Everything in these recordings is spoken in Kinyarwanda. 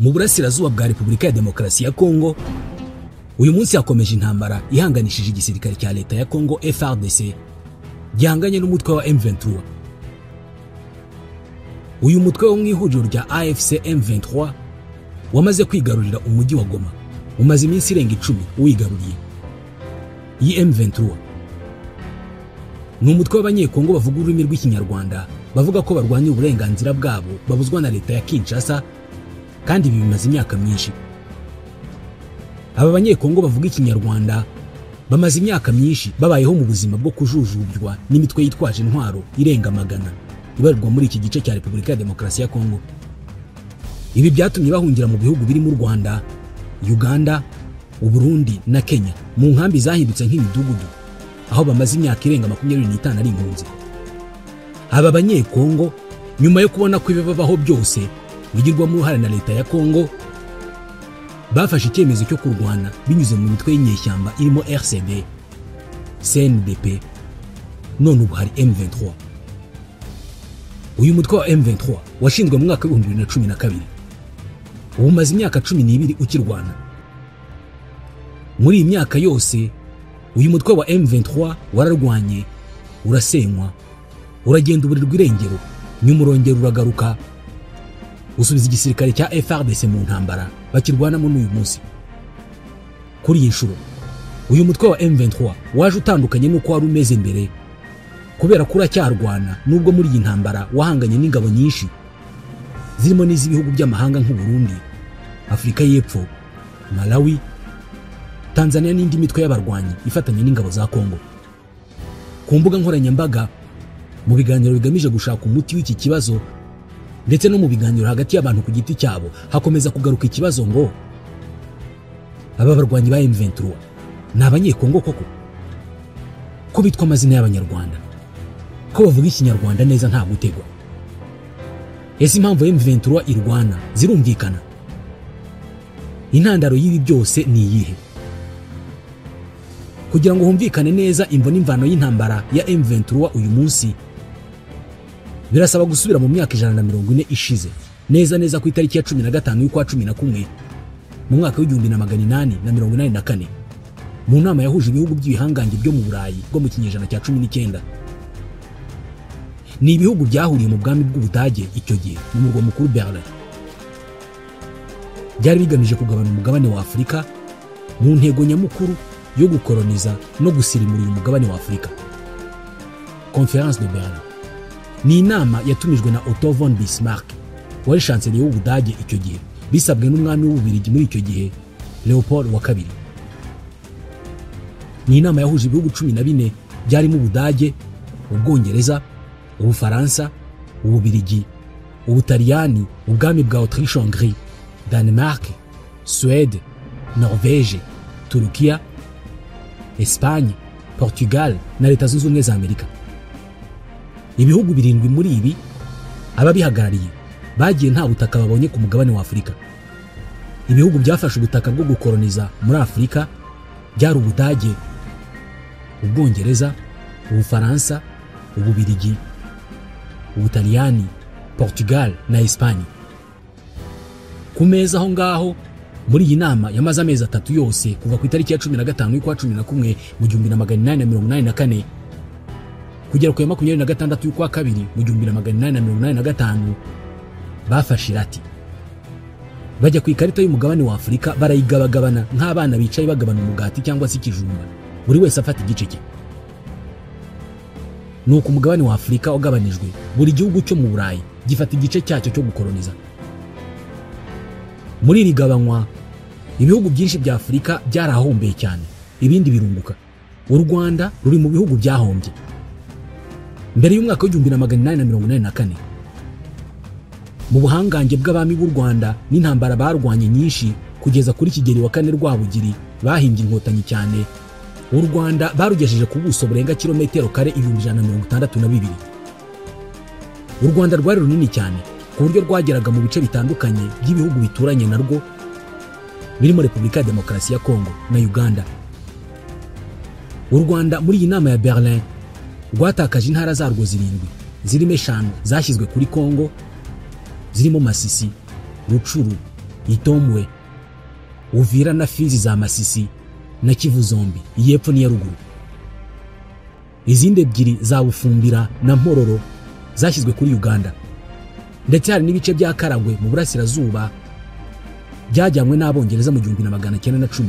mu burasirazuba bwa Repubulika ya Demokarasi ya Kongo. Uyu munsi hakomeje intambara ihanganishije igisirikare cya leta ya Kongo FARDC gihanganye n'umutwe wa M23. Uyu mutwe wo mu ihuriro rya AFC M23 wamaze kwigarurira umujyi wa Goma, umaze iminsi irenga 10 uwigaruriye. Iyi M23 ni umutwe w'abanyekongo bavuga ururimi rw'ikinyarwanda, bavuga ko barwanya uburenganzira bwabo babuzwa na leta ya Kinshasa, kandi ibi bimaze imyaka myinshi. Aba banyekongo bavuga ikinyarwanda bamaze imyaka myinshi babayeho mu buzima bwo kujujubywa n'imitwe yitwaje intwaro irenga magana ibarirwa muri iki gice cya Repubulika ya Demokarasi ya Kongo. Ibi byatumye bahungira mu bihugu birimo Rwanda, Uganda, Burundi na Kenya, mu nkambi zahindutse nk'imidugudu, aho bamaze imyaka irenga 25 ari impunzi. Aba banyekongo nyuma yo kubona ko ibibabaho byose bigirwamo uruhare na leta ya Kongo, bafashe icyemezo cyo kurwana binyuze mu mitwe y'inyeshyamba irimo RCD, CNDP, none ubu hari M23. Uyu mutwe wa M23 washinzwe mu mwaka wa 2012, ubu umaze imyaka 12 ukirwana. Muri iyi myaka yose uyu mutwe wa M23 wararwanye, urasenywa, uragenda uburirwa irengero, nyuma urongera uragaruka usubiza igisirikare cya FARDC mu ntambara bakirwanamo n'uyu munsi. Kuri iyi nshuro uyu mutwe wa M23 waje utandukanye n'uko wari umeze mbere, kubera ko uracyarwana nubwo muri iyi ntambara wahanganye n'ingabo nyinshi zirimo n'iz'ibihugu by'amahanga nk'u Burundi, Afurika y'Epfo, Malawi, Tanzania n'indi mitwe y'abarwanyi ifatanye n'ingabo za Kongo. Ku mbuga nkoranyambaga, mu biganiro bigamije gushaka umuti w'iki kibazo ndetse no mu biganiro hagati y'abantu ku giti cyabo, hakomeza kugaruka ikibazo ngo aba barwanyi ba M23 ni abanyekongo koko? Ko bitwa amazina y'abanyarwanda, ko bavuga ikinyarwanda neza nta gutegwa? Ese impamvu M23 irwana zirumvikana? Intandaro y'ibi byose ni iyihe? Kugira ngo humvikane neza imvo n'imvano y'intambara ya M23 uyu munsi, birasaba gusubira mu myaka 140 ishize, neza ku itariki ya 15 y'ukwa 11 mu mwaka w'1884, mu nama yahuje ibihugu by'ibihangange byo mu Burayi bwo mu kinyejana cya 19. Ni ibihugu byahuriye mu bwami bw'Ubudage icyo gihe mu murwa mukuru Berlin. Byari bigamije kugabana umugabane wa Afurika mu ntego nyamukuru yo gukoloniza no gusirimura uyu mugabane wa Afurika. Conference de Berlin ni inama yatumijwe na Otto von Bismarck, wari chancelier w'Ubudage icyo gihe, bisabwe n'umwami w'Ububirigi muri icyo gihe, Leopold wa kabiri. Ni inama yahuje ibihugu 14 byarimo Ubudage, Ubwongereza, Ubufaransa, Ububirigi, Ubutaliyani, ubwami bwa Autriche-Hongrie, Danemark, Suède, Norvège, Turukiya, Espagne, Portugal na Leta Zunze Ubumwe za Amerika. Ibihugu 7 muri ibi ababihagarariye bagiye nta butaka babonye ku mugabane wa Afurika. Ibihugu byafashe ubutaka bwo gukoloniza muri Afurika byari Ubudage, Ubwongereza, Ubufaransa, Ububirigi, Ubutaliyani, Portugal na Espagne. Ku meza aho ngaho muri iyi nama yamaze amezi 3 yose kuva ku itariki ya 15 y'ukwa 11 mu 1884 kugera ku ya 26 y'ukwa 2 mu 1885, bafashe irati bajya ku ikarita y'umugabane wa Afurika barayigabagabana nk'abana bicaye bagabana umugati cyangwa se ikijumba, buri wese afata igice cye. Nuko umugabane wa Afurika wagabanijwe, buri gihugu cyo mu Burayi gifata igice cyacyo cyo gukoloniza. Muri iri gabanywa ibihugu byinshi bya Afurika byarahombeye cyane, ibindi birunguka. U Rwanda ruri mu bihugu byahombye. Mbere y'umwaka wa 1884, mu buhangange bw'abami b'u Rwanda n'intambara barwanye nyinshi kugeza kuri Kigeli wa 4 Rwabugiri bahimbye inkotanyi cyane, u Rwanda barugejeje ku buso burenga kilometero kare 162. U Rwanda rwari runini cyane ku buryo rwageraga mu bice bitandukanye by'ibihugu bituranye narwo birimo Repubulika ya Demokarasi ya Kongo na Uganda. U Rwanda muri iyi nama ya Berlin rwatakaje intara zarwo 7, zirimo 5 zashyizwe kuri Kongo, zirimo Masisi, Rucuru, Itombwe, Uvira na Fizi za Masisi na Kivu zombi, iy'epfo n'iya ruguru. Izindi ebyiri za Bufumbira na Mpororo zashyizwe kuri Uganda, ndetse hari n'ibice bya Karagwe mu burasirazuba byajyanywe n'Abongereza mu 1910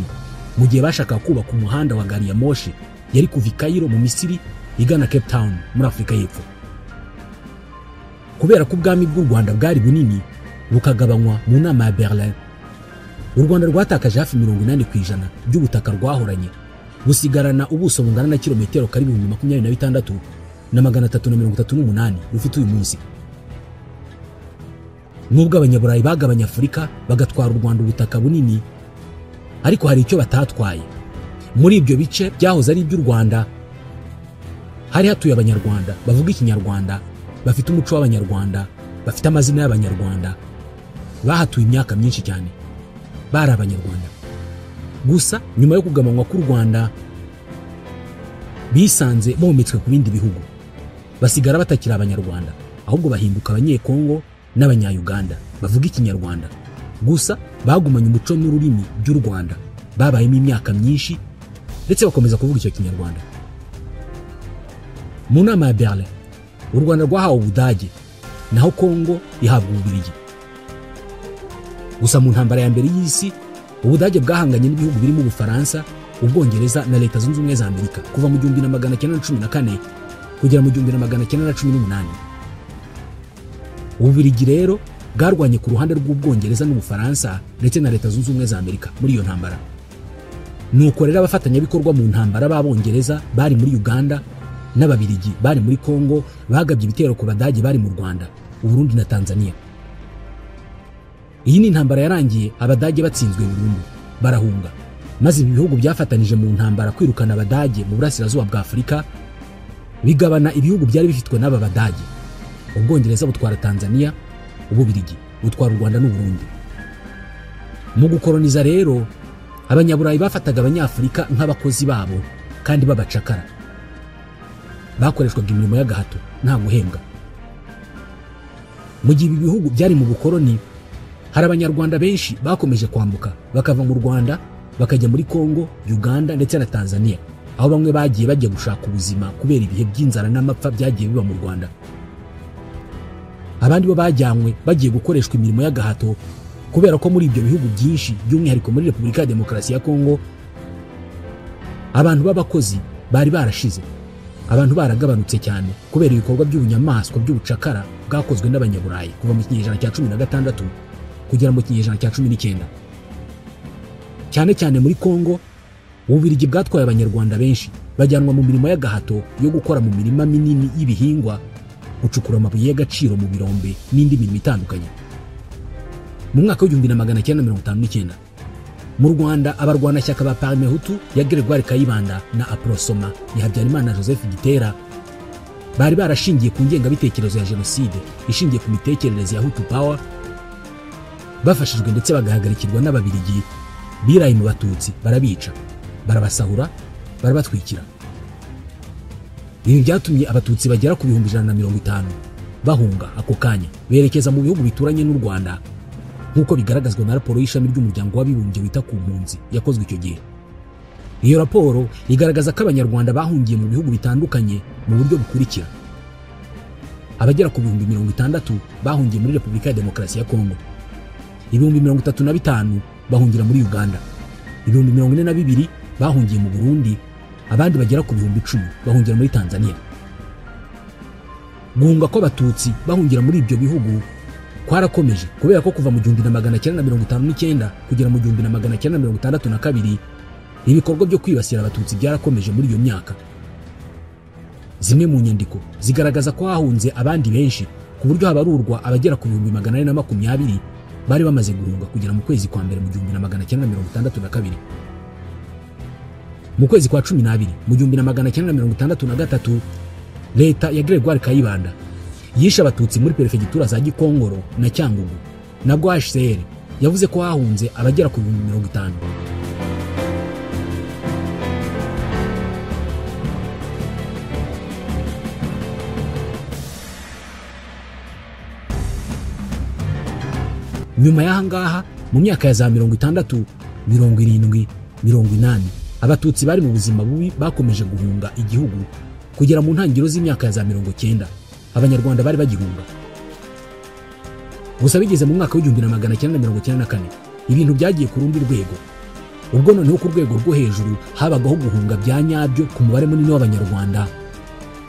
mu gihe bashaka kubaka umuhanda wa gari ya moshi yari kuva Cairo mu Misiri igana Cape Town muri Afrika y'Epfo. Kubera ko ubwami bw'u Rwanda bwari bunini bukagabanywa mu nama ya Berlin, u Rwanda rwatakaje hafi 80% by'ubutaka rwahoranye, busigarana ubuso bungana na kilometero kari 26,338 rufite uyu munsi. Nubwo abanyaburayi bagabanya Afurika bagatwara u Rwanda ubutaka bunini, ariko hari icyo batatwaye. Muri ibyo bice byahoze ari iby'u Rwanda hari hatuye abanyarwanda bavuga ikinyarwanda, bafite umuco w'abanyarwanda, bafite amazina y'abanyarwanda, bahatuye imyaka myinshi cyane, bari abanyarwanda. Gusa nyuma yo kugabanywa k'u Rwanda bisanze bometswe ku bindi bihugu, basigara batakira abanyarwanda, ahubwo bahinduka abanyekongo n'abanyayuganda bavuga ikinyarwanda. Gusa bagumanye umuco n'ururimi by'u Rwanda, babayemo imyaka myinshi ndetse bakomeza kuvuga icyo kinyarwanda. Mu nama ya Berlin, u Rwanda rwahawe Ubudage naho Kongo ihabwa Ububiligi. Gusa mu ntambara ya mbere y'isi, Ubudage bwahanganye n'ibihugu birimo Ubufaransa, Ubwongereza na Leta Zunze Ubumwe za Amerika kuva mu 1914 kugera mu 1918. Ububiligi rero bwarwanye ku ruhande rw'Ubwongereza n'Ubufaransa ndetse na Leta Zunze Ubumwe za Amerika muri iyo ntambara. Nuko rero abafatanyabikorwa mu ntambara b'Abongereza bari muri Uganda n'Ababiligi bari muri Kongo bagabye ibitero ku Badage bari mu Rwanda, Uburundi na Tanzania. Iyi ni intambara yarangiye Abadage batsinzwe burundu, barahunga, maze ibihugu byafatanije mu ntambara kwirukana Abadage mu burasirazuba bwa Afurika bigabana ibihugu byari bifitwe n'aba Badage. Ubwongereza butwara Tanzania, Ububiligi butwara u Rwanda n'Uburundi. Mu gukoloniza rero, abanyaburayi bafataga abanyafurika nk'abakozi babo kandi babacakara, bakoreshwaga imirimo y'agahato nta guhembwa. Mu gihe ibihugu byari mu bukoloni, hari abanyarwanda benshi bakomeje kwambuka bakava mu Rwanda bakajya muri Kongo, Uganda ndetse na Tanzania, aho bamwe bagiye bajya gushaka ubuzima kubera ibihe by'inzara n'amapfa byagiye biba mu Rwanda. Abandi bo bajyanywe bagiye gukoreshwa imirimo y'agahato kubera ko muri ibyo bihugu byinshi, by'umwihariko muri Repubulika ya Demokarasi ya Kongo, abantu b'abakozi bari barashize, abantu baragabanutse cyane kubera ibikorwa by'ubunyamaswa by'ubucakara bwakozwe n'abanyaburayi kuva mu kinyejana cya 16 kugera mu kinyejana cya 19. Cyane cyane muri Kongo, Ububiligi bwatwaye abanyarwanda benshi bajyanwa mu mirimo y'agahato yo gukora mu mirima minini y'ibihingwa, gucukura amabuye y'agaciro mu birombe n'indi mirimo itandukanye. Mu mwaka wa 1959 mu Rwanda, abarwanashyaka ba Parmehutu ya Gregoire Kayibanda na Aprosoma ya Habyarimana Joseph Gitera bari barashingiye ku ngengabitekerezo ya jenoside ishingiye ku mitekerereze ya Hutu Power, bafashijwe ndetse bagahagarikirwa n'Ababiligi biraye mu Batutsi, barabica, barabasahura, barabatwikira. Ibi byatumye Abatutsi bagera ku 150 bahunga ako kanya berekeza mu bihugu bituranye n'u Rwanda, nk'uko bigaragazwa na raporo y'ishami ry'umuryango w'abibumbye wita ku mpunzi yakozwe icyo gihe. Iyo raporo igaragaza ko abanyarwanda bahungiye mu bihugu bitandukanye mu buryo bukurikira: abagera ku 60,000 bahungiye muri Repubulika ya Demokarasi ya Kongo, 35,000 bahungira muri Uganda, 42,000 bahungiye mu Burundi, abandi bagera ku 10,000 bahungira muri Tanzania. Guhunga kw'Abatutsi bahungira muri ibyo bihugu kwarakomeje kubera ko kuva mu 1959 kugera mu 1962 ibikorwa byo kwibasira Abatutsi byarakomeje muri iyo myaka. Zimwe mu nyandiko zigaragaza ko hahunze abandi benshi ku buryo habarurwa abagera ku 420 bari bamaze guhunga kugera mu kwezi kwa mbere mu 1962. Mu kwezi kwa 12 mu 1963 leta ya Gregoire Kayibanda yishe Abatutsi muri perefegitura za Gikongoro na Cyangugu, nabwo HCR yavuze ko hahunze abagera ku 50,000. Nyuma y'ahangaha mu myaka ya za 60, 70, 80 abatutsi bari mu buzima bubi bakomeje guhunga igihugu kugera mu ntangiriro z'imyaka ya za 90 abanyarwanda bari bagihunga. Gusa bigeze mu mwaka w'1994 ibintu byagiye ku rundi rwego. Ubwo noneho ku rwego rwo hejuru habagaho guhunga bya nyabyo ku mubare munini w'abanyarwanda.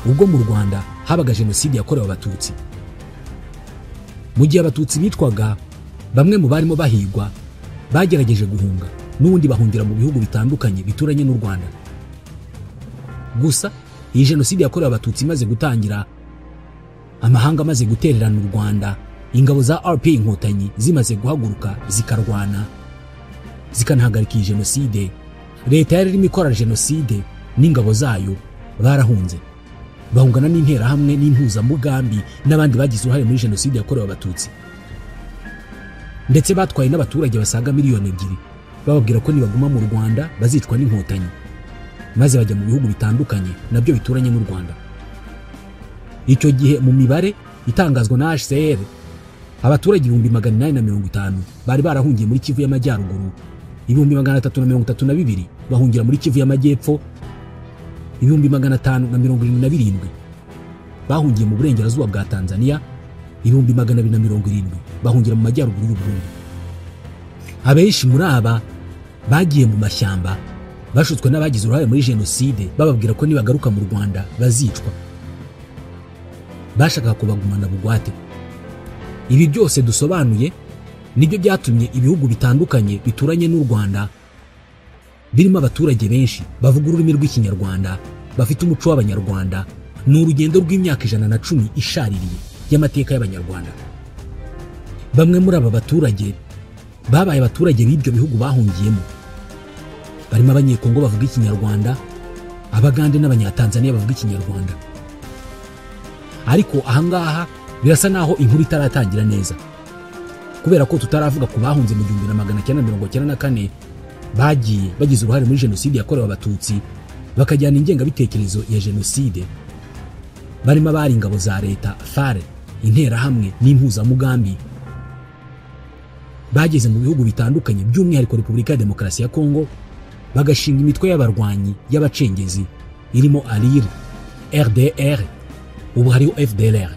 Ubwo mu Rwanda habaga jenoside yakorewe abatutsi. Mu gihe abatutsi bitwaga, bamwe mu barimo bahigwa bagerageje guhunga n'ubundi bahungira mu bihugu bitandukanye bituranye n'u Rwanda. Gusa iyi jenoside yakorewe abatutsi imaze gutangira, amahanga amaze gutererana u Rwanda, ingabo za RPA Inkotanyi zimaze guhaguruka zikarwana zikanahagarika iyi jenoside, leta yari irimo ikora jenoside n'ingabo zayo barahunze bahungana n'interahamwe n'impuzamugambi n'abandi bagize uruhare muri jenoside yakorewe abatutsi, ndetse batwaye n'abaturage basaga miliyoni 2 bababwira ko nibaguma mu Rwanda bazicwa n'inkotanyi, maze bajya mu bihugu bitandukanye nabyo bituranye n'u Rwanda. Icyo gihe mu mibare itangazwa na HCR, abaturage 850 bari barahungiye muri Kivu y'Amajyaruguru, 332 bahungira muri Kivu y'Amajyepfo, 577 bahungiye mu burengerazuba bwa Tanzania, 270 bahungira mu majyaruguru y'u Burundi. Abenshi muri aba bagiye mu mashyamba bashutswe n'abagize uruhare muri jenoside bababwira ko nibagaruka mu Rwanda bazicwa. Bashaka kubagumana bugwate. Ibi byose dusobanuye nibyo byatumye ibihugu bitandukanye bituranye n'u Rwanda birimo abaturage benshi bavuga ururimi rw'Ikinyarwanda, bafite umuco w'Abanyarwanda, n'urugendo rw'imyaka 110 ishaririye y'amateka y'Abanyarwanda. Bamwe muri aba baturage babaye abaturage b'ibyo bihugu bahungiyemo, barimo abanyekongo bavuga Ikinyarwanda, Abagande n'Abanyatanzania bavuga Ikinyarwanda. Ariko ahangaha birasa naho inkuru itaratangira neza, kubera ko tutaravuga ku bahunze mu 1994 bagiye bagize uruhare muri jenoside yakorewe abatutsi bakajyana ingengabitekerezo ya jenoside, barimo abari ingabo za leta, FARE, interahamwe n'impuzamugambi. Bageze mu bihugu bitandukanye by'umwihariko Repubulika ya Demokarasi ya Kongo, bagashinga imitwe y'abarwanyi y'abacengezi irimo ALIR, RDR, ubu hariho FDLR.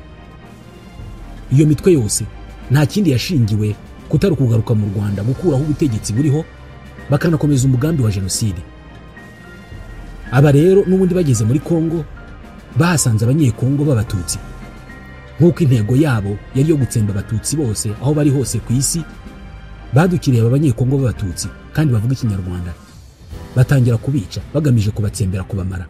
Iyo mitwe yose nta kindi yashingiwe kutari kugaruka mu Rwanda gukuraho ubutegetsi buriho bakanakomeza umugambi wa jenoside. Aba rero n'ubundi bageze muri Kongo bahasanze abanyekongo b'abatutsi, nk'uko intego yabo yari yo gutsemba abatutsi bose aho bari hose ku isi. Badukiriye aba banyekongo b'abatutsi kandi bavuga Ikinyarwanda, batangira kubica bagamije kubatsembera kubamara.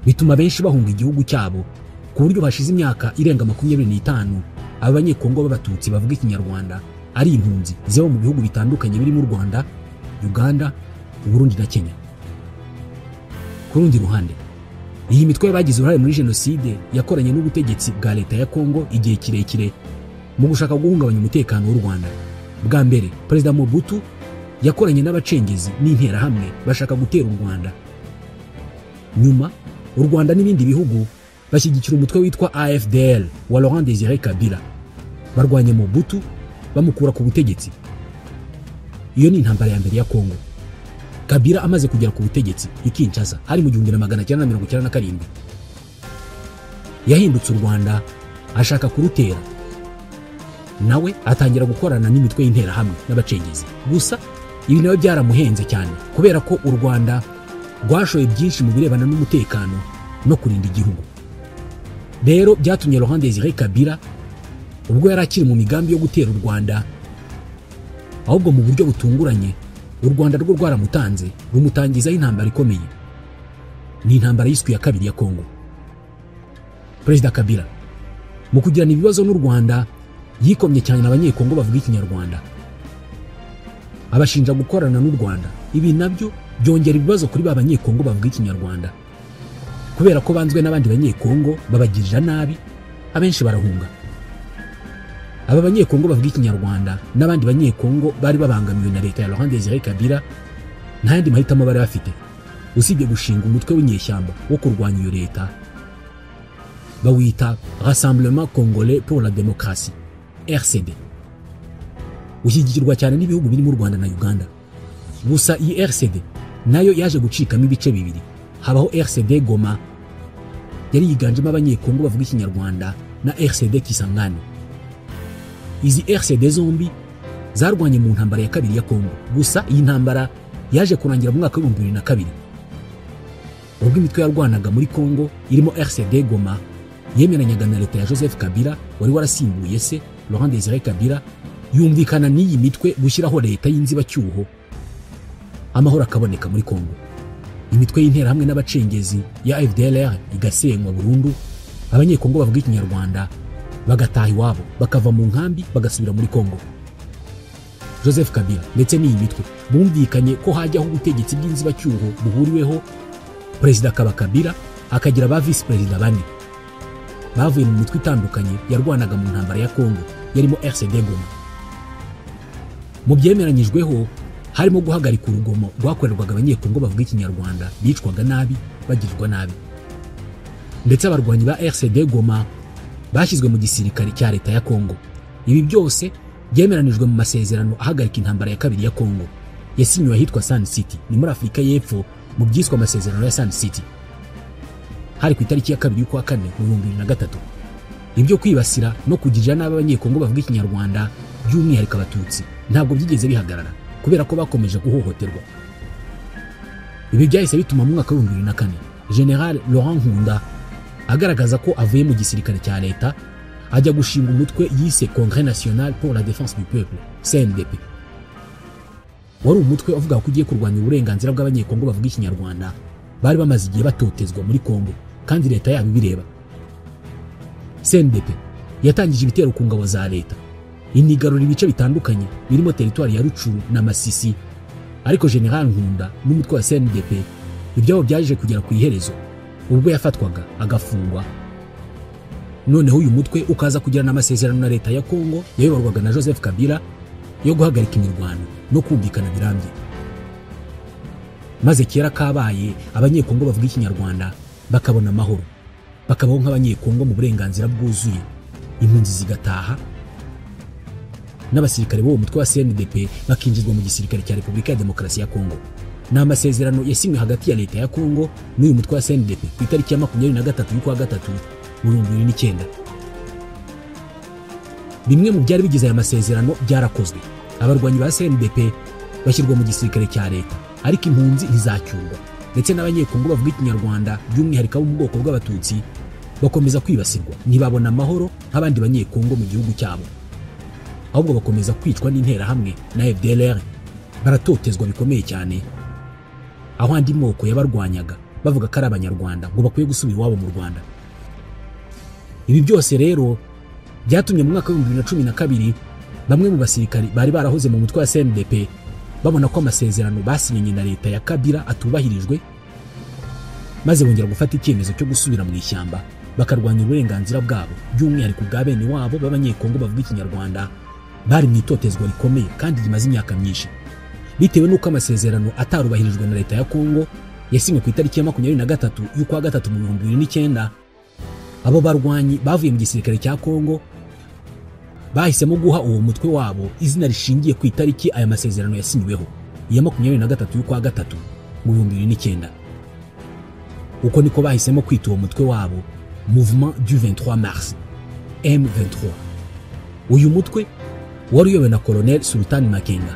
Bituma benshi bahunga igihugu cyabo, ku buryo bashize imyaka irenga 25 aba banyekongo b'abatutsi bavuga Ikinyarwanda ari impunzi ziba mu bihugu bitandukanye birimo u Rwanda, Uganda, Burundi na Kenya. Ku rundi ruhande, iyi mitwe y'abagize uruhare muri jenoside yakoranye n'ubutegetsi bwa leta ya Kongo igihe kirekire mu gushaka guhungabanya umutekano w'u Rwanda. Bwa mbere Perezida Mobutu yakoranye n'abacengezi n'interahamwe bashaka gutera u Rwanda. Nyuma u Rwanda n'ibindi bihugu bashyigikira umutwe witwa AFDL wa Laurent Désiré Kabila, barwanye Mobutu bamukura ku butegetsi. Iyo ni intambara ya mbere ya Kongo. Kabila amaze kugera ku butegetsi i Kinshasa hari mu 1997, yahindutse u Rwanda ashaka kurutera, nawe atangira gukorana n'imitwe y'interahamwe n'abacengezi. Gusa ibi nawe byaramuhenze cyane, kubera ko u Rwanda rwashoye byinshi mu birebana n'umutekano no kurinda igihugu. Rero byatumye Laurent Désiré Kabila, ubwo yari akiri mu migambi yo gutera u Rwanda, ahubwo mu buryo butunguranye u Rwanda rwo rwaramutanze rumutangizaho intambara ikomeye. Ni intambara y'iswi ya kabiri ya Kongo. Perezida Kabila mu kugirana ibibazo n'u Rwanda yikomye cyane n'abanyekongo bavuga Ikinyarwanda, abashinja gukorana n'u Rwanda. Ibi nabyo byongera ibibazo kuri ba banyekongo bavuga Ikinyarwanda, kubera ko banzwe n'abandi banyekongo babagirira nabi, abenshi barahunga. Aba banyekongo bavuga Ikinyarwanda n'abandi banyekongo bari babangamiwe na leta ya Laurent Désiré Kabila, nta yandi mahitamo bari bafite usibye gushinga umutwe w'inyeshyamba wo kurwanya iyo leta, bawita Rassemblement Congolais pour la Démocratie, RCD. ushyigikirwa cyane n'ibihugu birimo u Rwanda na Uganda. Gusa iyi RCD nayo yaje gucikamo ibice bibiri. Habaho RCD Goma yari yiganjemo abanyekongo bavuga ikinyarwanda na RCD Kisangani. Izi RCD zombi zarwanye mu ntambara ya kabiri ya Kongo. Gusa iyi ntambara yaje kurangira mu mwaka wa 2002 ubwo imitwe yarwanaga muri Kongo irimo RCD Goma yemeranyaga na leta ya Joseph Kabila wari warasimbuye se Laurent Désiré Kabila, yumvikana n'iyi mitwe gushyiraho leta y'inzibacyuho, amahoro akaboneka muri Kongo. Imitwe y'intera hamwe n'abacengezi ya FDLR igasenywa burundu, abanyekongo bavuga ikinyarwanda bagataha iwabo bakava mu nkambi bagasubira muri Kongo. Joseph Kabila ndetse n'iyi mitwe bumvikanye ko hajyaho ubutegetsi bw'inzibacyuho buhuriweho, Perezida Kabila akagira ba vice perezida bane bavuye mu mitwe itandukanye yarwanaga mu ntambara ya Kongo yarimo RCD Goma. Mu byemeranyijweho harimo guhagarika urugomo rwakorerwaga abanyekongo bavuga ikinyarwanda bicwaga nabi bagirirwa nabi, ndetse abarwanyi ba RCD Goma bashyizwe mu gisirikare cya leta ya Kongo. Ibi byose byemeranijwe mu masezerano ahagarika intambara ya kabiri ya Kongo yasinywe ahitwa Sun City, ni muri Afurika y'Epfo, mu byiswe amasezerano ya Sun City. Hari ku itariki ya 2 y'ukwa 4 mu 2003. Ibyo kwibasira no kugirira nabi abanyekongo bavuga ikinyarwanda by'umwihariko abatutsi ntabwo byigeze bihagarara kubera ko bakomeje guhohoterwa. Ibi byahise bituma mu mwaka wa 2004 General Laurent Nkunda agaragaza ko avuye mu gisirikare cya leta ajya gushinga umutwe yise Congrès National pour la Défense du Peuple, CNDP. Wari umutwe uvuga ko ugiye kurwanya uburenganzira bw'abanyekongo bavuga ikinyarwanda bari bamaze igihe batotezwa muri Kongo kandi leta yabo bireba. CNDP yatangije ibitero ku ngabo za leta, inigarura ibice bitandukanye birimo teritwari ya Rucuru na Masisi, ariko General Nkunda n'umutwe wa CNDP ibyabo byaje kugera ku iherezo ubwo yafatwaga agafungwa. Noneho uyu mutwe ukaza kugirana amasezerano na leta ya Kongo yayoborwaga na Joseph Kabila yo guhagarika imirwano no kumvikana birambye. Maze kera kabaye abanyekongo bavuga ikinyarwanda bakabona amahoro, bakabaho nk'abanyekongo mu burenganzira bwuzuye, impunzi zigataha n'abasirikare bo mutwe wa CNDP bakinjizwa mu gisirikare cya Repubulika ya Demokarasi ya Kongo. Ni amasezerano yasinywe hagati ya leta ya Kongo n'uyu mutwe wa CNDP ku itariki ya 23 y'ukwa 3 mu 2009. Bimwe mu byari bigize aya masezerano byarakozwe. Abarwanyi ba CNDP bashyirwa mu gisirikare cya leta, ariko impunzi ntizacyurwa, ndetse n'abanyekongo bavuga ikinyarwanda by'umwihariko bo mu bwoko bw'abatutsi bakomeza kwibasirwa, ntibabona amahoro nk'abandi banyekongo mu gihugu cyabo, ahubwo bakomeza kwicwa n'intera hamwe na FDLR. Baratotezwa bikomeye cyane, aho andi moko yabarwanyaga bavuga ko ari abanyarwanda ngo bakwiye gusubira iwabo mu Rwanda. Ibi byose rero byatumye mu mwaka wa 2012 bamwe mu basirikari bari barahoze mu mutwe wa CNDP babona ko amasezerano basinyanye na leta ya Kabila atubahirijwe, maze bongera gufata icyemezo cyo gusubira mu ishyamba bakarwanya uburenganzira bwabo, by'umwihariko bwa bene wabo b'abanyekongo bavuga ikinyarwanda bari mu itotezwa rikomeye kandi rimaze imyaka myinshi, bitewe n'uko amasezerano atarubahirijwe na leta ya Kongo yasinywe ku itariki ya 23 y'ukwa 3 mu 2009. Abo barwanyi bavuye mu gisirikare cya Kongo bahisemo guha uwo mutwe wabo izina rishingiye ku itariki aya masezerano yasinyweho, iya 23 y'ukwa 3 mu 2009. Uko niko bahisemo kwita uwo mutwe wabo Mouvement du 23 Mars, M23. Uyu mutwe wari uyobowe na Colonel Sultani Makenga.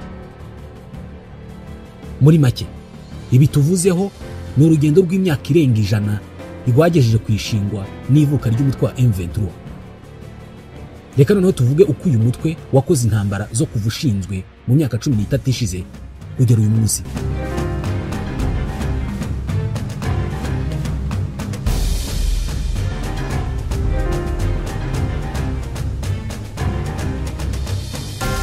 Muri make ibi tuvuzeho ni urugendo rw'imyaka irenga 100 rwagejeje kwishingwa n'ivuka ry'umutwe wa M23. Reka noneho tuvuge uko uyu mutwe wakoze intambara zo kuva ushinzwe mu myaka 13 ishize kugera uyu munsi.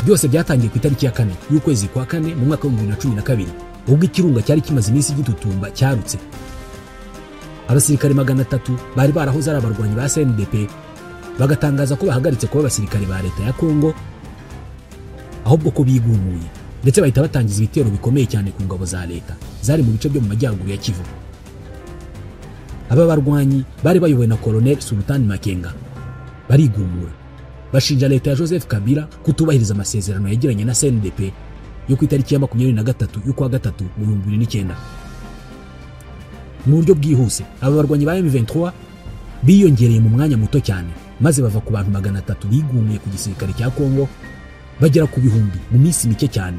Byose byatangiye ku itariki ya 4 y'ukwezi kwa 4 mu mwaka wa 2012 ubwo ikirunga cyari kimaze iminsi gitutumba cyarutse. Abasirikare 300 bari barahoze ari abarwanyi ba CNDP bagatangaza ko bahagaritse kuba abasirikare ba leta ya Kongo, ahubwo ko bigumuye, ndetse bahita batangiza ibitero bikomeye cyane ku ngabo za leta zari mu bice byo mu majyaruguru ya Kivu. Aba barwanyi bari bayobowe na Colonel Sultani Makenga barigumura, bashinja leta ya Joseph Kabila kutubahiriza amasezerano yagiranye na CNDP yo ku itariki ya 23 y'ukwa gatatu mu 2009. Mu buryo bwihuse aba barwanyi ba M23 biyongereye mu mwanya muto cyane, maze bava ku bantu 300 bigumiye ku gisirikare cya Kongo bagera ku bihumbi mu minsi mike cyane.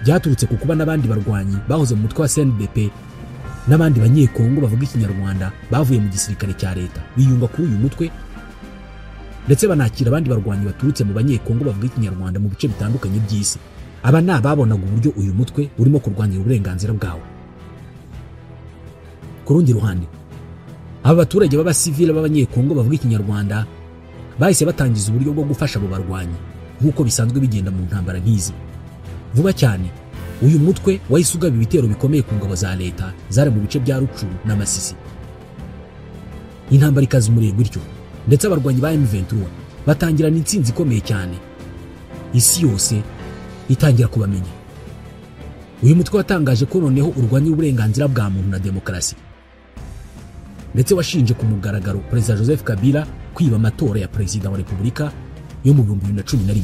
Byaturutse ku kuba n'abandi barwanyi bahoze mu mutwe wa CNDP n'abandi banyekongo bavuga ikinyarwanda bavuye mu gisirikare cya leta biyunga kuri uyu mutwe, ndetse banakira abandi barwanyi baturutse mu banyekongo bavuga ikinyarwanda mu bice bitandukanye by'isi. Aba ni ababonaga uburyo uyu mutwe urimo kurwanira uburenganzira bwawo. Ku rundi ruhande, aba baturage b'abasivile b'abanyekongo bavuga ikinyarwanda bahise batangiza uburyo bwo gufasha abo barwanyi nk'uko bisanzwe bigenda mu ntambara nk'izi. Vuba cyane uyu mutwe wahise ugaba ibitero bikomeye ku ngabo za leta zari mu bice bya Rucuru na Masisi. Intambara ikaza umurego bityo, ndetse abarwanyi ba M23 batangirana intsinzi ikomeye cyane. Isi yose itangira kubamenya. Uyu mutwe watangaje ko noneho urwanya uburenganzira bwa muntu na demokarasi, ndetse washinje ku mugaragaro Perezida Joseph Kabila kwiba amatora ya Perezida wa Repubulika yo mu 2011,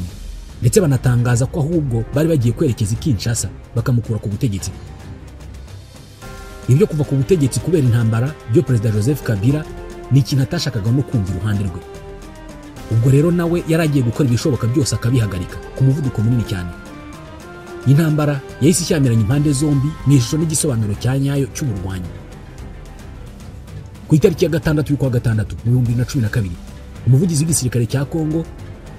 ndetse banatangaza ko ahubwo bari bagiye kwerekeza Kinshasa bakamukura ku butegetsi. Ibyo kuva ku butegetsi kubera intambara byo Perezida Joseph Kabila ni ikintu atashakaga no kumva iruhande rwe. Ubwo rero nawe yaragiye gukora ibishoboka byose akabihagarika ku muvuduko munini cyane. Intambara yahise ishyamiranya impande zombi mu ishusho n'igisobanuro cya nyayo cy'uburwanyi. Ku itariki ya 6 y'ukwa gatandatu mu 2012, umuvugizi w'igisirikare cya Kongo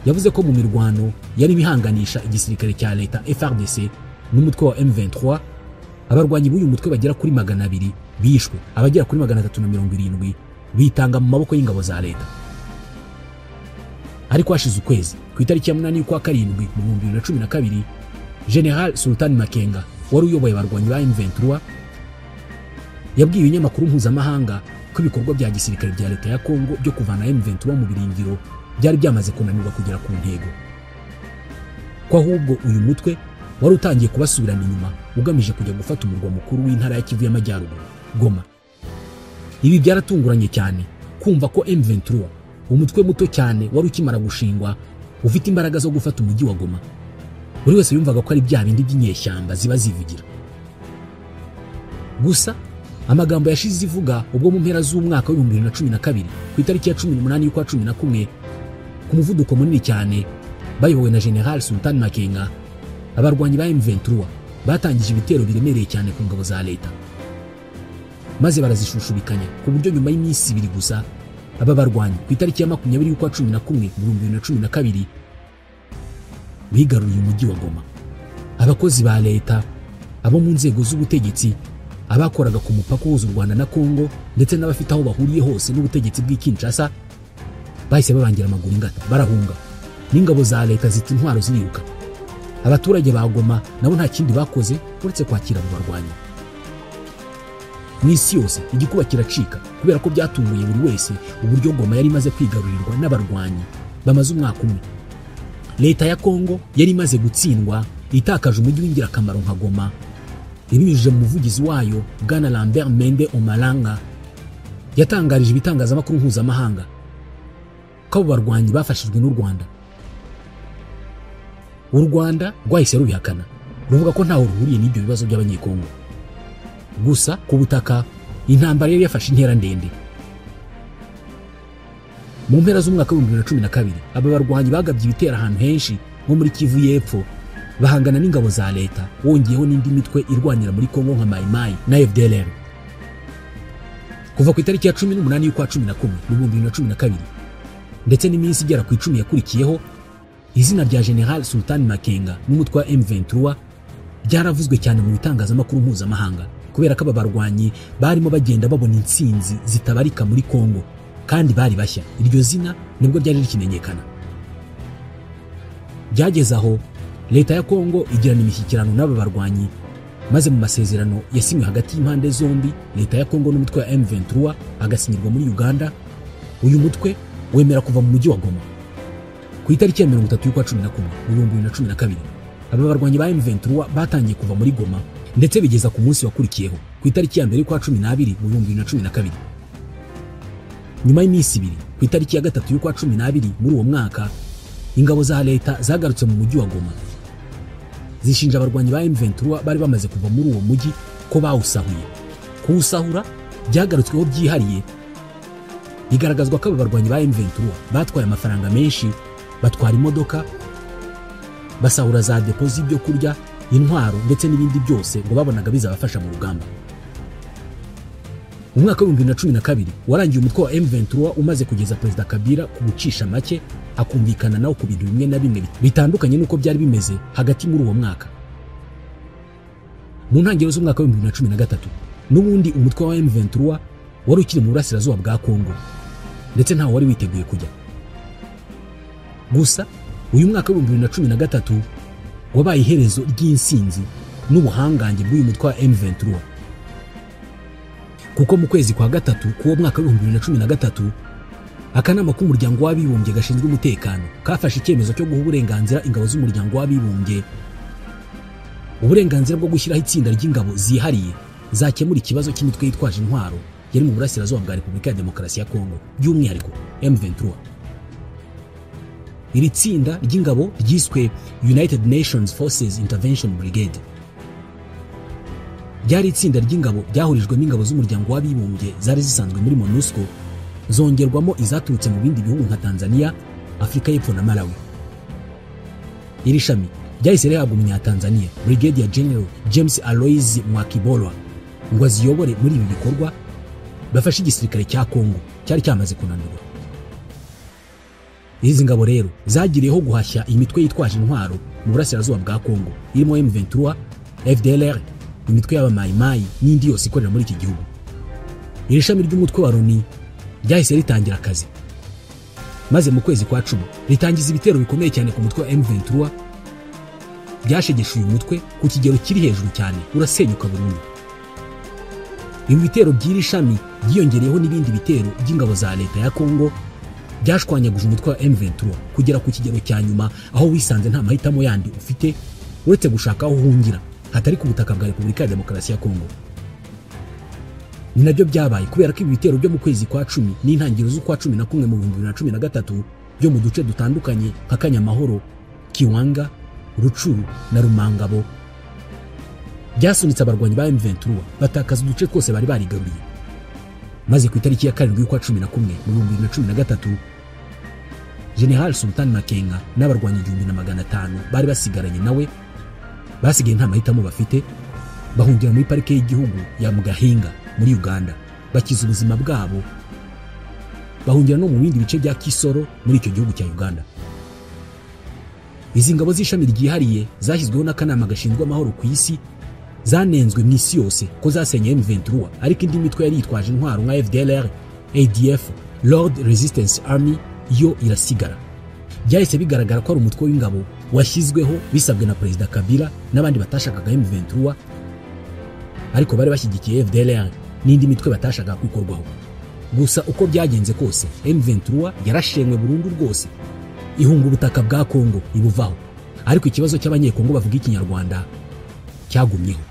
yavuze ko mu mirwano yari bihanganisha igisirikare cya leta FARDC n'umutwe wa M23, abarwanyi b'uyu mutwe bagera kuri 200 bishwe, abagera kuri 370 bitanga mu maboko y'ingabo za leta. Ariko hashize ukwezi, ku itariki ya 8 y'ukwa karindwi mu 2012, General Sultan Makenga wari uyoboye abarwanyi ba M23 yabwiye ibinyamakuru mpuzamahanga ko ibikorwa bya gisirikare bya leta ya Kongo byo kuvana M23 mu birindiro byari byamaze kunanirwa kugera ku ntego, ko ahubwo uyu mutwe wari utangiye kubasubirana inyuma ugamije kujya gufata umurwa mukuru w'intara ya Kivu y'Amajyaruguru, Goma. Ibi byaratunguranye cyane kumva ko M23, umutwe muto cyane wari ukimara gushingwa, ufite imbaraga zo gufata umujyi wa Goma. Buri wese yumvaga ko ari bya bindi by'inyeshyamba ziba zivugira. Gusa amagambo yashize ivuga ubwo mu mpera z'umwaka wa 2012 ku itariki ya 18 y'ukwa 11 ku muvuduko munini cyane bayobowe na General Sultan Makenga, abarwanyi ba M23 batangije ibitero biremereye cyane ku ngabo za leta, maze barazishushubikanya ku buryo nyuma y'iminsi ibiri gusa aba barwanyi ku itariki ya 20 y'ukwa 11 mu 2012 bigaruriye umujyi wa Goma. Abakozi ba leta, abo mu nzego z'ubutegetsi, abakoraga ku mupaka uhuza u Rwanda na Kongo, ndetse n'abafite aho bahuriye hose n'ubutegetsi bw'i Kinshasa bahise babangira amaguru ingata barahunga, n'ingabo za leta zita intwaro ziriruka. Abaturage ba Goma nabo nta kindi bakoze uretse kwakira abo barwanyi. Mu isi yose igikuba kiracika kubera ko byatunguye buri wese uburyo Goma yari imaze kwigarurirwa n'abarwanyi bamaze umwaka umwe. Leta ya Kongo yari imaze gutsindwa, itakaje umujyi w'ingirakamaro nka Goma, ibinyujije mu muvugizi wayo Bwana Lambert Mende Omalanga yatangarije ibitangazamakuru mpuzamahanga ko abo barwanyi bafashijwe n'u Rwanda. U Rwanda rwahise rubihakana, ruvuga ko ntaho ruhuriye n'ibyo bibazo by'abanyekongo. Gusa ku butaka intambara yari yafashe intera ndende. Mu mpera z'umwaka wa 2012 aba barwanyi bagabye ibitera ahantu henshi nko muri Kivu y'Epfo, bahangana n'ingabo za leta, wongeyeho n'indi mitwe irwanira muri Kongo nka Mai Mai na FDLR. Kuva ku itariki ya 18 y'ukwa 11 mu 2012 ndetse n'iminsi igera ku 10 yakurikiyeho, izina rya General Sultan Makenga n'umutwe wa M23 byaravuzwe cyane mu bitangazamakuru mpuzamahanga kubera ko aba barwanyi barimo bagenda babona intsinzi zitabarika muri Kongo, kandi bari bashya. Iryo zina nibwo ryari rikimenyekana. Byageze aho leta ya Kongo igirana imishyikirano n'aba barwanyi, maze mu masezerano yasinywe hagati y'impande zombi, leta ya Kongo n'umutwe wa M23 agasinyirwa muri Uganda, uyu mutwe wemera kuva mu mujyi wa Goma. Ku itariki ya 30 y'ukwa 11 mu 2012 aba barwanyi ba M23 batangiye kuva muri Goma, ndetse bigeza ku munsi wakurikiyeho ku itariki ya 1 y'ukwa 12 mu 2012. nyuma y'iminsi ibiri ku itariki ya 3 y'ukwa 12 muri uwo mwaka, ingabo za leta zagarutse mu mujyi wa Goma zishinja abarwanyi ba M23 bari bamaze kuva muri uwo mujyi ko bawusahuye. Kuwusahura byagarutsweho byihariye, bigaragazwa ko abarwanyi ba M23 batwaye amafaranga menshi, batwara imodoka, basahura za depo z'ibyo kurya, intwaro ndetse n'ibindi byose ngo babonaga bizabafasha mu rugamba. Mu mwaka wa 2012 warangiye umutwe wa M23 umaze kugeza Perezida Kabila ku gucisha make, akumvikana nawo ku bintu bimwe na bimwe bitandukanye nuko byari bimeze hagati muri uwo mwaka. Mu ntangiriro z'umwaka wa 2013 n'ubundi umutwe wa M23 wari ukiri mu burasirazuba bwa Kongo ndetse ntawe wari witeguye kujya. Gusa uyu mwaka wa 2013 wabaye iherezo ry'insinzi n'ubuhangange bw'uyu mutwe wa M23, kuko mu kwezi kwa gatatu k'uwo mwaka wa 2013 akanama k'umuryango w'abibumbye gashinzwe umutekano kafashe icyemezo cyo guha uburenganzira ingabo z'umuryango w'abibumbye uburenganzira bwo gushyiraho itsinda ry'ingabo zihariye zakemura ikibazo cy'imitwe yitwaje intwaro yari mu burasirazuba bwa Repubulika ya Demokarasi ya Kongo, by'umwihariko M23. Iri tsinda ry'ingabo ryiswe United Nations Forces Intervention Brigade. Ryari itsinda ry'ingabo ryahurijwemo ingabo z'umuryango w'abibumbye zari zisanzwe muri MONUSCO, zongerwamo izaturutse mu bindi bihugu nka Tanzania, Afrika y'Epfo na Malawi. Iri shami ryahise rihabwa umunyatanzania Brigadier General James Aloys Mwakibolwa ngo aziyobore muri ibi bikorwa bafashe igisirikare cya Kongo cyari cyamaze kunanirwa. Izi ngabo rero zagiriyeho guhashya imitwe yitwaje intwaro mu burasirazuba bwa Kongo irimo M23, FDLR, imitwe y'abamayimayi n'indi yose ikorera muri iki gihugu. Iri shami ry'umutwe wa Loni ryahise ritangira akazi, maze mu kwezi kwa 10 ritangiza ibitero bikomeye cyane ku mutwe wa M23 byashegeshe uyu mutwe ku kigero kiri hejuru cyane, urasenyuka burundu. Ibi bitero by'iri shami byiyongereyeho n'ibindi bitero by'ingabo za leta ya Kongo byashwanyaguje umutwe wa M23 kugera ku kigero cya nyuma, aho wisanze nta mahitamo yandi ufite uretse gushaka aho uhungira hatari ku butaka bwa Repubulika ya Demokarasi ya Kongo. Ni nabyo byabaye kubera ko ibi bitero byo mu kwezi kwa 10 n'intangiriro z'ukwa 11 mu 2013 byo mu duce dutandukanye nka Kanyamahoro, Kiwanga, Rucuru na Rumangabo byasunitse abarwanyi ba M23 batakaza uduce twose bari barigaruriye. Maze ku itariki ya 7 y'ukwa 11 mu 2013 General Sultan Makenga n'abarwanyi 1500 bari basigaranye nawe basigaye nta mahitamo bafite, bahungira muri parike y'igihugu ya Mugahinga muri Uganda, bakiza ubuzima bwabo, bahungira no mu bindi bice bya Kisoro muri icyo gihugu cya Uganda. Izi ngabo z'ishami ryihariye zashyizweho n'akanama gashinzwe amahoro ku isi zanenzwe mu isi yose ko zasenye M23, ariko indi mitwe yari yitwaje intwaro nka FDLR, ADF, Lord Resistance Army yo irasigara. Byahise bigaragara ko ari umutwe w'ingabo washyizweho bisabwe na Perezida Kabila n'abandi batashakaga M23, ariko bari bashyigikiye FDLR n'indi mitwe batashakaga kwikorwaho. Gusa uko byagenze kose M23 yarashenywe burundu rwose, ihunga ubutaka bwa Kongo ibuvaho, ariko ikibazo cy'abanyekongo bavuga ikinyarwanda cyagumyeho.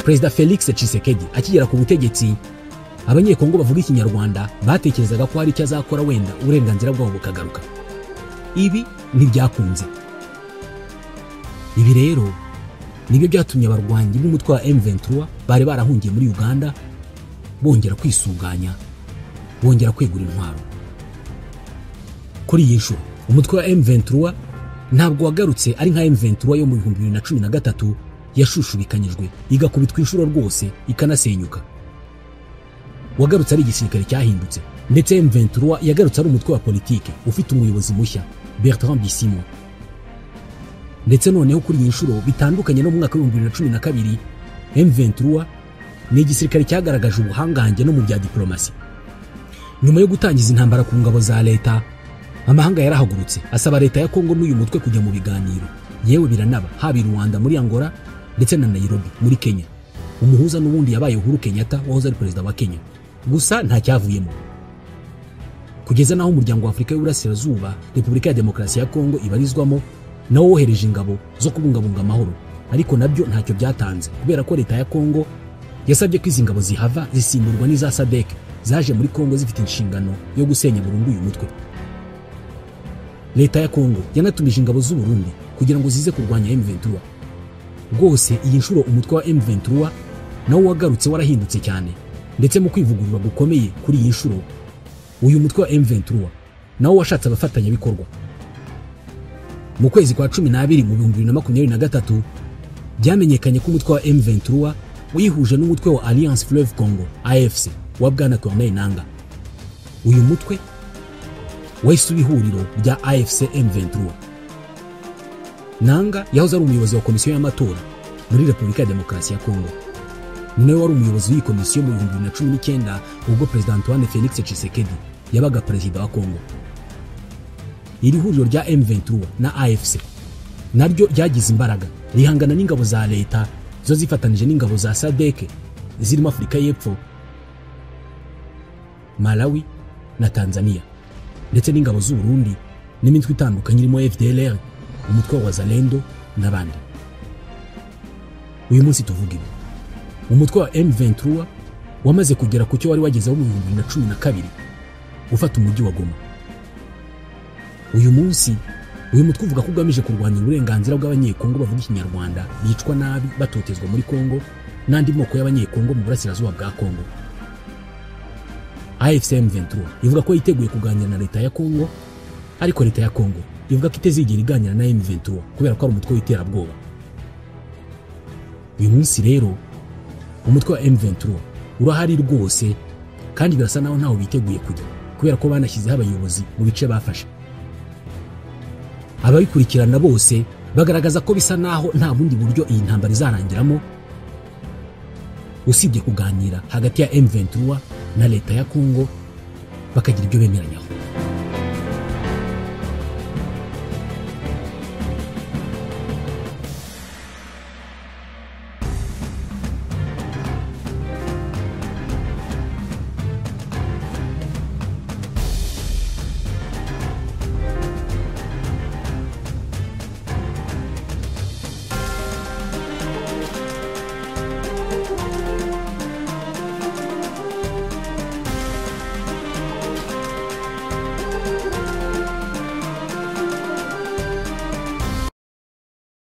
Perezida Felix Tshisekedi akigera ku butegetsi, abanyekongo bavuga ikinyarwanda batekerezaga ko hari icyo azakora wenda uburenganzira bwabo bukagaruka. Ibi ntibyakunze. Ibi rero nibyo byatumye abarwanyi b'umutwe wa M23 bari barahungiye muri Uganda bongera kwisuganya, bongera kwegura intwaro. Kuri iyi nshuro umutwe wa M23 ntabwo wagarutse ari nka M23 yo mu 2013 yashushubikanyijwe igakubitwa inshuro rwose ikanasenyuka. Wagarutse ari igisirikare cyahindutse, ndetse M23 yagarutse ari umutwe wa politike ufite umuyobozi mushya Bertrand Bisimwa. Ndetse noneho kuri iyi nshuro bitandukanye no mu mwaka wa 2012, M23 ni igisirikare cyagaragaje ubuhangange no mu bya diplomasi. Nyuma yo gutangiza intambara ku ngabo za leta, amahanga yarahagurutse asaba leta ya Kongo n'uyu mutwe kujya mu biganiro, yewe biranaba haba i Rwanda muri Angola ndetse na Nairobi muri Kenya. Umuhuza n'ubundi yabaye Uhuru Kenyatta wahoze ari perezida wa Kenya, gusa nta cyavuyemo. kugeza naho umuryango wa Afurika y'Uburasirazuba Repubulika ya Demokarasi ya Kongo ibarizwamo nawo wohereje ingabo zo kubungabunga amahoro, ariko nabyo ntacyo byatanze kubera ko leta ya Kongo yasabye ko izi ngabo zihava zisimburwa n'iza SADC zaje muri Kongo zifite inshingano yo gusenya burundu uyu mutwe. Leta ya Kongo yanatumije ingabo z'u Burundi kugira ngo zize kurwanya M23. Rwose iyi nshuro umutwe wa M23 nawo wagarutse warahindutse cyane, ndetse mu kwivugurura gukomeye kuri iyi nshuro uyu mutwe wa M23 nawo washatse abafatanyabikorwa. Mu kwezi kwa 12 mu 2023 byamenyekanye ko umutwe wa M23 wihuje n'umutwe wa Alliance Fleuve Congo AFC wa Bwana Corneille Nangaa. Uyu mutwe wahise ihuriro rya AFC M23. Nangaa yahoze ari umuyobozi wa komisiyo y'amatora muri Repubulika ya Demokarasi ya Kongo. Ni nawe wari umuyobozi w'iyi komisiyo mu 2019 ubwo Perezida Antoine Felix Tshisekedi yabaga perezida wa Kongo. Iri huriro rya M23 na AFC naryo ryagize imbaraga rihangana n'ingabo za leta zo zifatanije n'ingabo za SADC zirimo Afurika y'Epfo, Malawi na Tanzania, ndetse n'ingabo z'u Burundi n'imitwe itandukanye irimo FDLR, umutwe wa Zalendo n'abandi. Uyu munsi tuvuga ibi, umutwe wa M23 wamaze kugera ku cyo wari wagezeho mu 2012 ufata umujyi wa Goma. Uyu munsi uyu mutwe uvuga ko ugamije kurwanya uburenganzira bw'abanyekongo bavuga ikinyarwanda bicwa nabi batotezwa muri Kongo n'andi moko y'abanyekongo mu burasirazuba bwa Kongo. AFC M23 ivuga ko yiteguye kuganira na leta ya Kongo, ariko leta ya Kongo ivuga ko itazigera iganira na M23 kubera ko ari umutwe w'iterabwoba. Uyu munsi rero umutwe wa M23 urahari rwose, kandi birasa naho ntaho biteguye kujya kubera ko banashyizeho abayobozi mu bice bafashe. Ababikurikirana bose bagaragaza ko bisa naho nta bundi buryo iyi ntambara izarangiramo usibye kuganira hagati ya M23 na leta ya Kongo bakagira ibyo bemeranyaho.